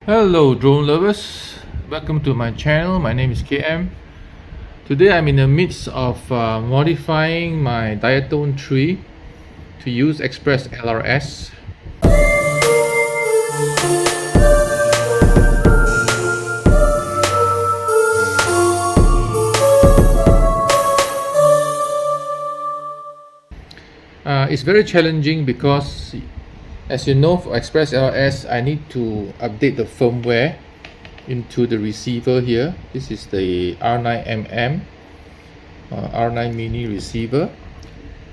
Hello drone lovers, welcome to my channel. My name is KM. Today I'm in the midst of modifying my diatone tree to use ExpressLRS. It's very challenging because, as you know, for ExpressLRS I need to update the firmware into the receiver here. This is the R9mm R9 mini receiver,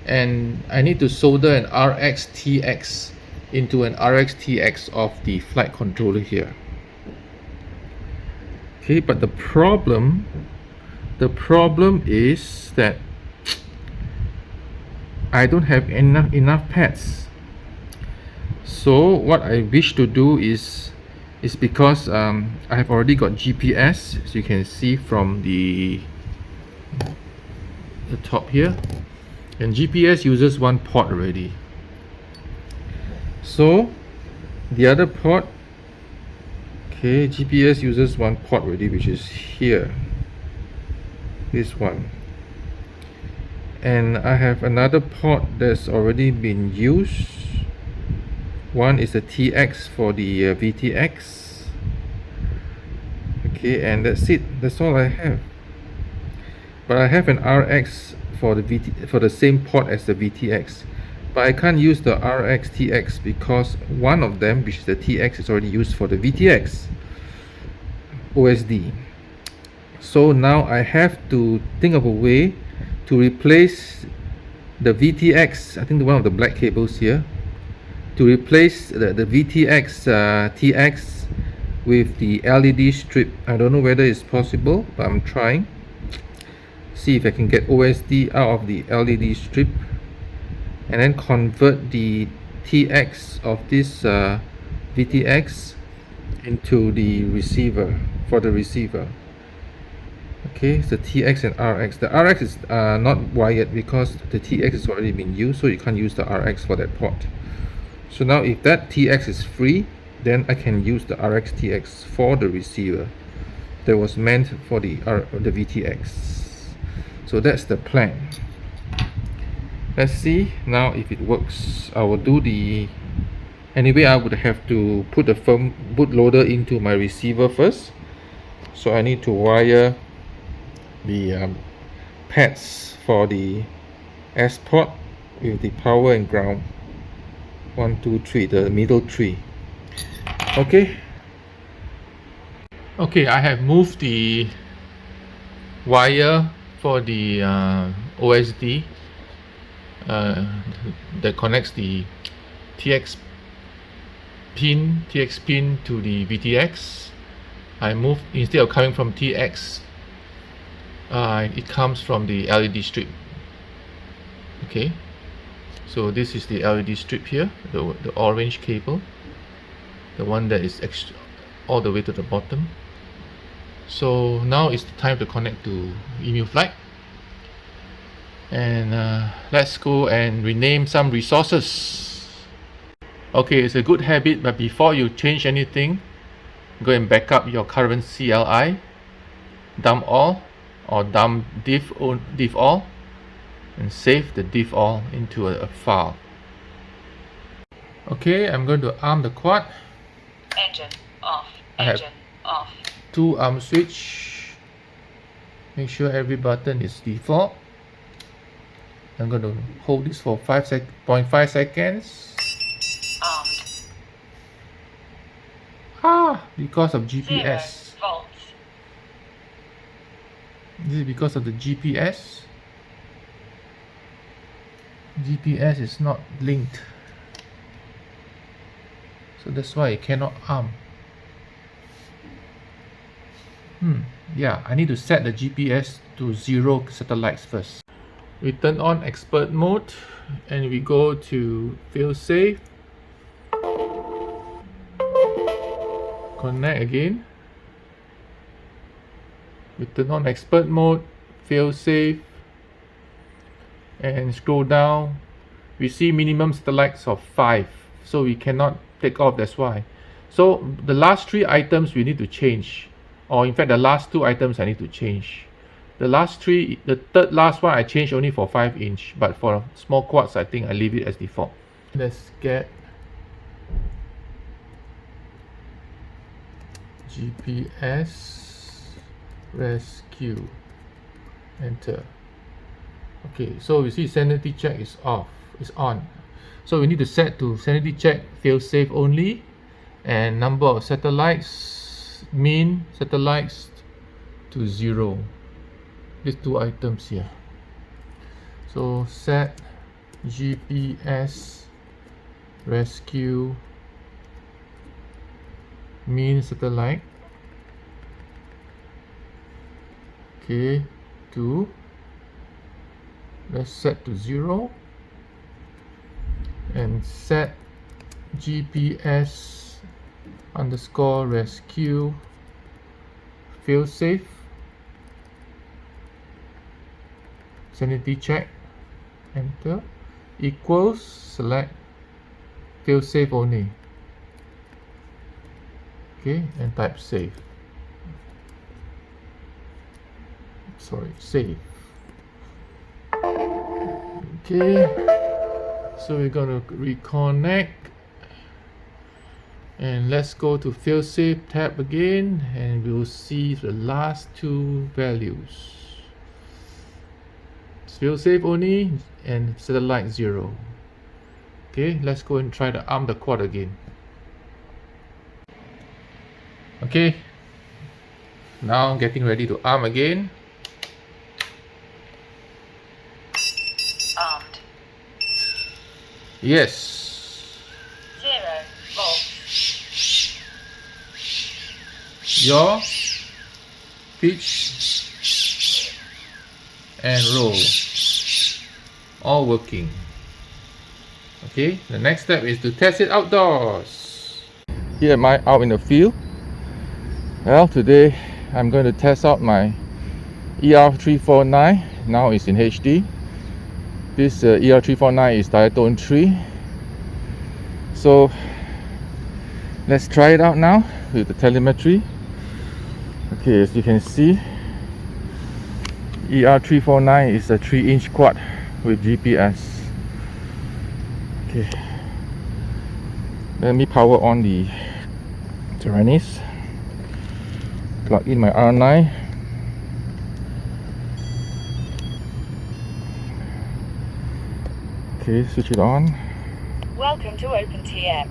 and I need to solder an RX-TX into an RX-TX of the flight controller here. Okay, but the problem is that I don't have enough pads. So what I wish to do is because I have already got GPS, as you can see from the top here, and GPS uses one port already. So the other port, okay, GPS uses one port already, which is here, this one. And I have another port that's already been used. One is a TX for the VTX. Okay, and that's it. That's all I have. But I have an RX for the same port as the VTX. But I can't use the RX TX because one of them, which is the TX, is already used for the VTX OSD. So now I have to think of a way to replace the VTX, I think one of the black cables here, to replace the VTX TX with the LED strip. I don't know whether it's possible, but I'm trying. See if I can get OSD out of the LED strip and then convert the TX of this VTX into the receiver, for the receiver. Okay, it's the TX and RX. The RX is not wired because the TX has already been used, so you can't use the RX for that port. So now if that TX is free, then I can use the RX TX for the receiver that was meant for the VTX. So that's the plan. Let's see now if it works. I will do the... Anyway, I would have to put the bootloader into my receiver first. So I need to wire the pads for the S port with the power and ground. 1, 2, 3, the middle 3. Okay, I have moved the wire for the OSD that connects the TX pin to the VTX. I moved, instead of coming from TX, it comes from the LED strip. Okay, so this is the LED strip here, the orange cable, the one that is all the way to the bottom. So now it's the time to connect to Emuflight, and let's go and rename some resources. Okay, it's a good habit, but before you change anything, go and back up your current CLI, dump all or dump diff all, and save the diff all into a file. Okay, I'm going to arm the quad. Engine off. Engine off. 2 arm switch. Make sure every button is default. I'm going to hold this for 0.5 seconds. Armed. Because of GPS. 0 volts. This is because of the GPS. GPS is not linked, so that's why it cannot arm. Yeah, I need to set the GPS to 0 satellites first. We turn on expert mode and we go to failsafe. Connect again. We turn on expert mode, failsafe, and scroll down. We see minimum satellites of 5, so we cannot take off, that's why. So the last 3 items we need to change, or in fact the last 2 items I need to change. The last 3, the third last one I changed only for 5-inch, but for small quads I think I leave it as default. Let's get GPS rescue, enter. Okay, so you see sanity check is off, is on. So we need to set to sanity check failsafe only, and number of satellites, mean satellites to 0. These 2 items here. So set GPS rescue mean satellite, okay, to, let's set to 0, and set GPS underscore rescue failsafe sanity check, enter, equals, select failsafe only, okay, and type save. Sorry, save. Okay, so we're gonna reconnect, and let's go to failsafe tab again, and we'll see the last 2 values. Failsafe only and satellite 0. Okay, let's go and try to arm the quad again. Okay, now I'm getting ready to arm again. Armed. Yes. 0 volts. Yaw, pitch, and roll. All working. Okay, the next step is to test it outdoors. Here am I out in the field. Well, today I'm going to test out my ER349. Now it's in HD. This ER349 is diatone 3. So let's try it out now with the telemetry. Okay, as you can see, ER349 is a 3-inch quad with GPS. Okay, let me power on the Tyrannis. Plug in my R9. Okay, switch it on. Welcome to OpenTX.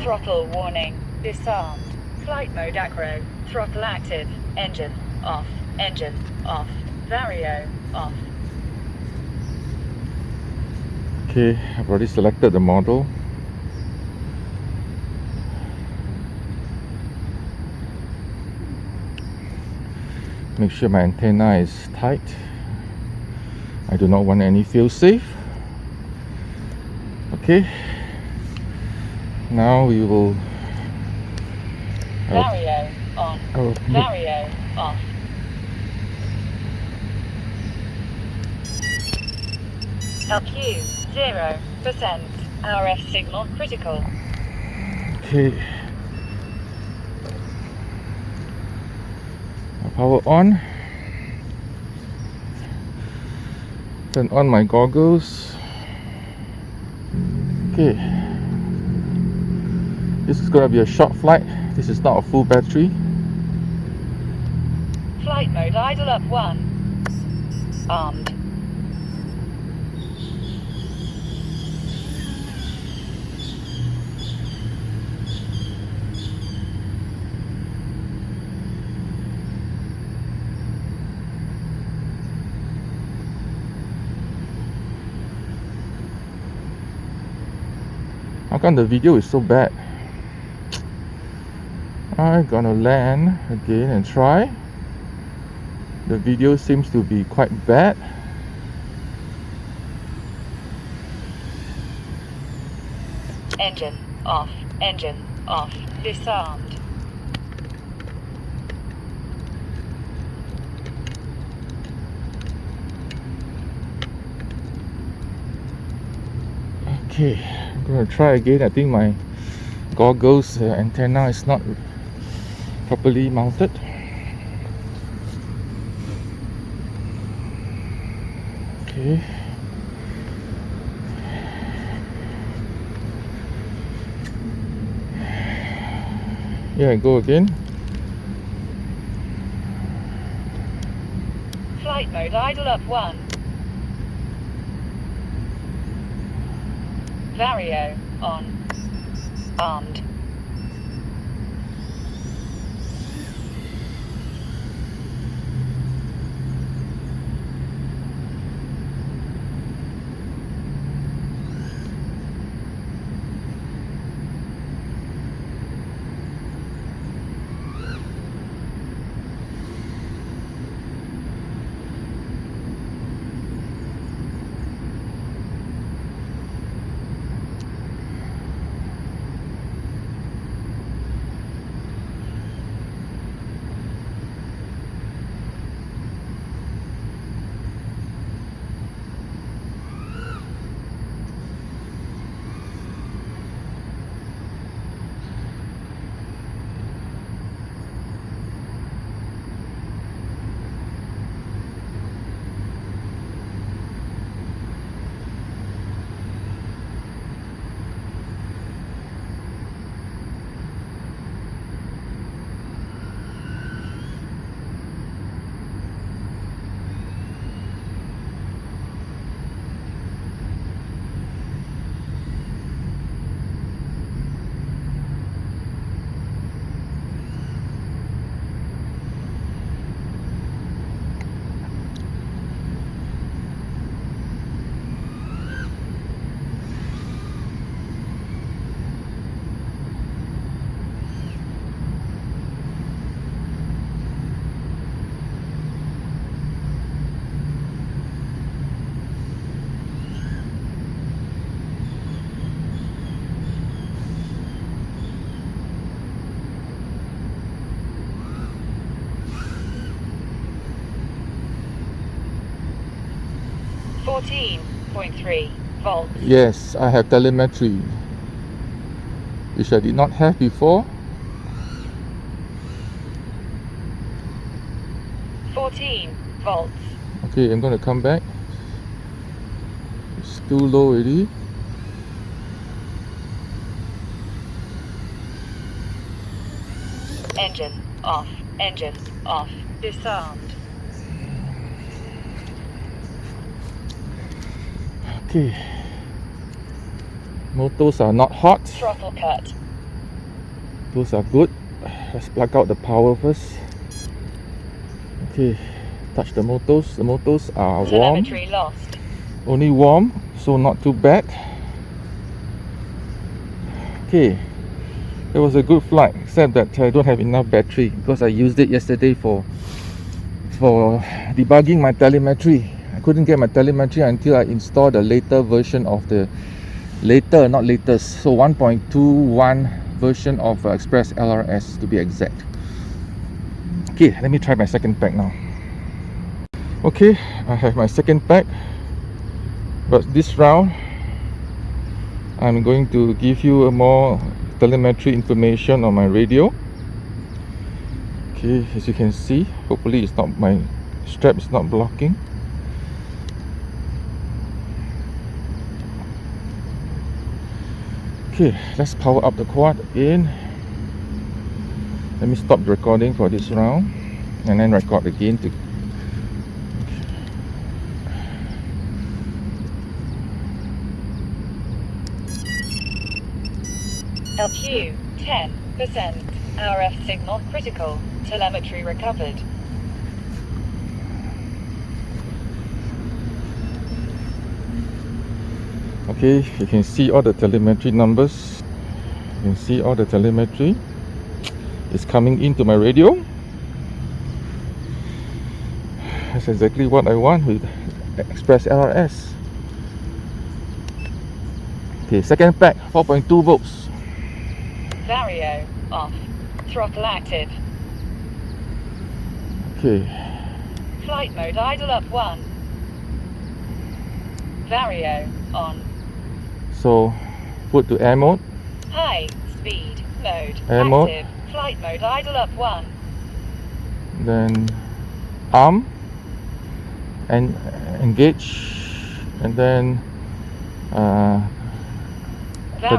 Throttle warning. Disarmed. Flight mode acro. Throttle active. Engine off. Engine off. Vario off. Okay, I've already selected the model. Make sure my antenna is tight. I do not want any fail-safe. Okay, now we will Vario on. Vario off. LQ 0%. RF signal critical. Okay, power on. Turn on my goggles. Okay, this is gonna be a short flight. This is not a full battery. Flight mode idle up 1. Armed. How come the video is so bad? I'm gonna land again and try. The video seems to be quite bad. Engine off. Engine off. Disarmed. Okay, I'm gonna try again. I think my goggles antenna is not properly mounted. Okay. Here I go again. Flight mode idle up 1. Vario on. Armed. .3 volts. Yes, I have telemetry, which I did not have before. 14 volts. Okay, I'm going to come back. It's too low already. Engine off. Engine off. Disarmed. Okay. Motors are not hot. Throttle cut. Those are good. Let's plug out the power first. Okay, touch the motors. The motors are warm. Telemetry lost. Only warm, so not too bad. Okay, it was a good flight, except that I don't have enough battery because I used it yesterday for debugging my telemetry. I couldn't get my telemetry until I installed the later version of the not latest, so 1.21 version of ExpressLRS to be exact. Okay, let me try my second pack now. Okay, I have my second pack, but this round I'm going to give you a more telemetry information on my radio. Okay, as you can see, hopefully it's not, my strap is not blocking. Okay, let's power up the quad again. Let me stop the recording for this round and then record again to LQ 10%. RF signal critical. Telemetry recovered. okay, you can see all the telemetry numbers. You can see all the telemetry. It's coming into my radio. That's exactly what I want with ExpressLRS. Okay, second pack, 4.2 volts. Vario off. Throttle active. Okay, Flight mode idle up 1. Vario on. so put to air mode. High speed. Speed mode Air active. mode. Flight mode idle up 1. Then arm and engage, and then the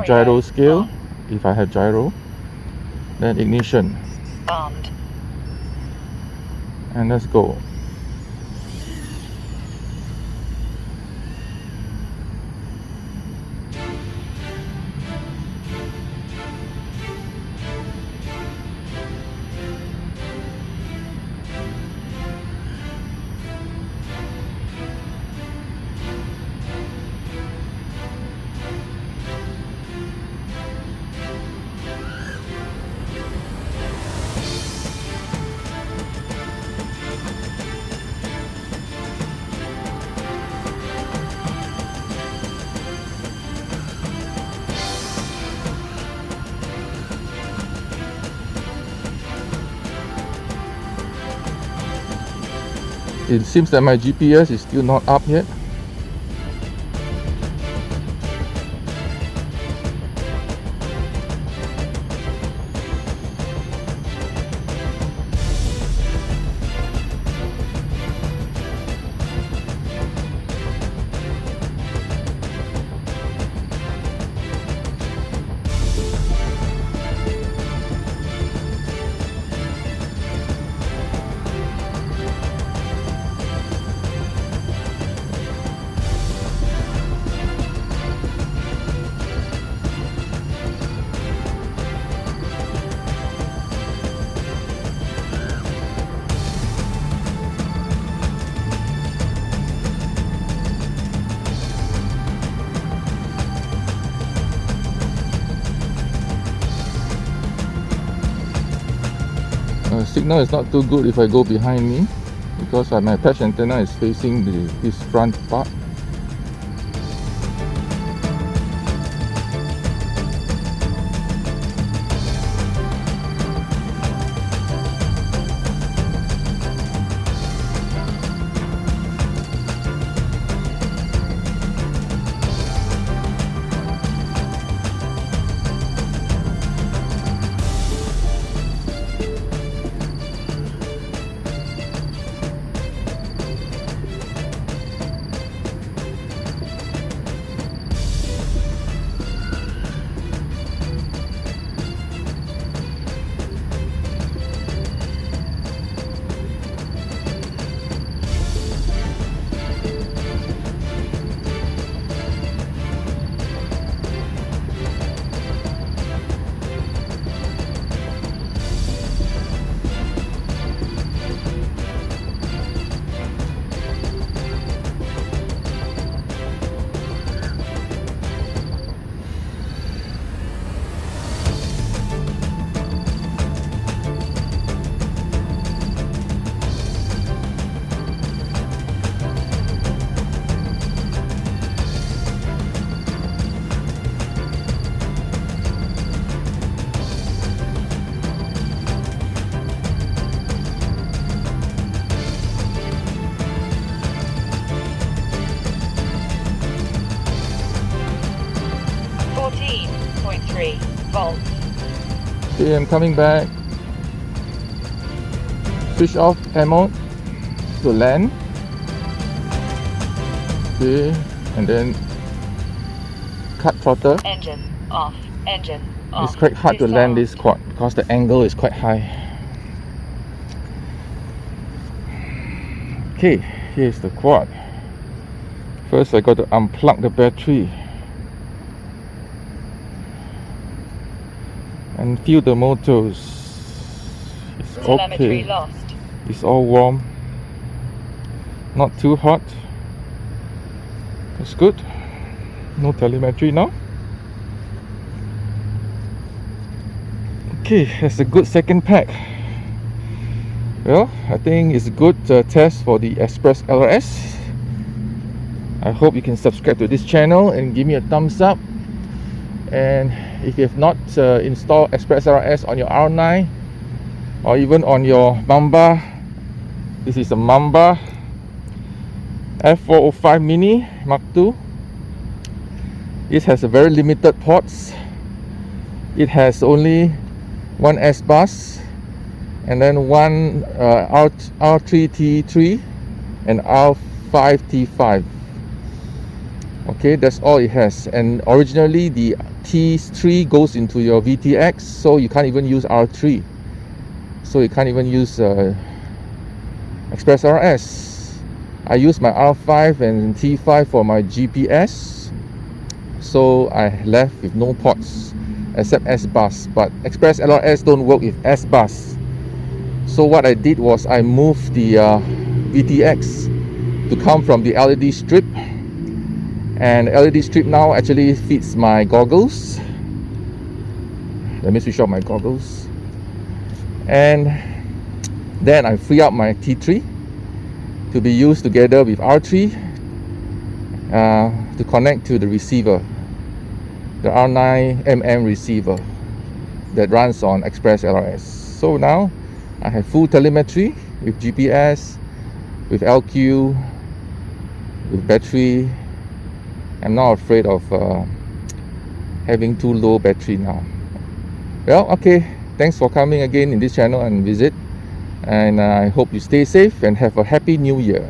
gyro scale on. if I have gyro, then ignition, Armed. and let's go. It seems that my GPS is still not up yet. Signal is not too good if I go behind me, because my patch antenna is facing this front part. Volts. Okay, I'm coming back. Switch off air mode to land. Okay, and then cut throttle. Engine off. Engine off. It's quite hard to land this quad because the angle is quite high. Okay, here's the quad. First I got to unplug the battery and feel the motors. It's Telemetry okay. lost. It's all warm, not too hot. It's good. No telemetry now. Okay, that's a good second pack. Well, I think it's a good test for the ExpressLRS. I hope you can subscribe to this channel and give me a thumbs up. And if you have not installed ExpressLRS on your R9 or even on your Mamba, this is a Mamba F405 Mini Mark II. This has a very limited ports. It has only one S bus and then one R3T3 and R5T5. Okay, that's all it has. And originally the T3 goes into your VTX, so you can't even use R3, so you can't even use ExpressLRS. I use my R5 and T5 for my GPS, so I left with no ports except S-Bus. But ExpressLRS don't work with S-Bus, so what I did was I moved the VTX to come from the LED strip, and LED strip now actually fits my goggles. Let me switch off my goggles, and then I free up my T3 to be used together with R3 to connect to the receiver, the R9mm receiver that runs on ExpressLRS. So now I have full telemetry with GPS, with LQ, with battery. I'm not afraid of having too low battery now. Well, okay, thanks for coming again in this channel and visit, and I hope you stay safe and have a happy new year.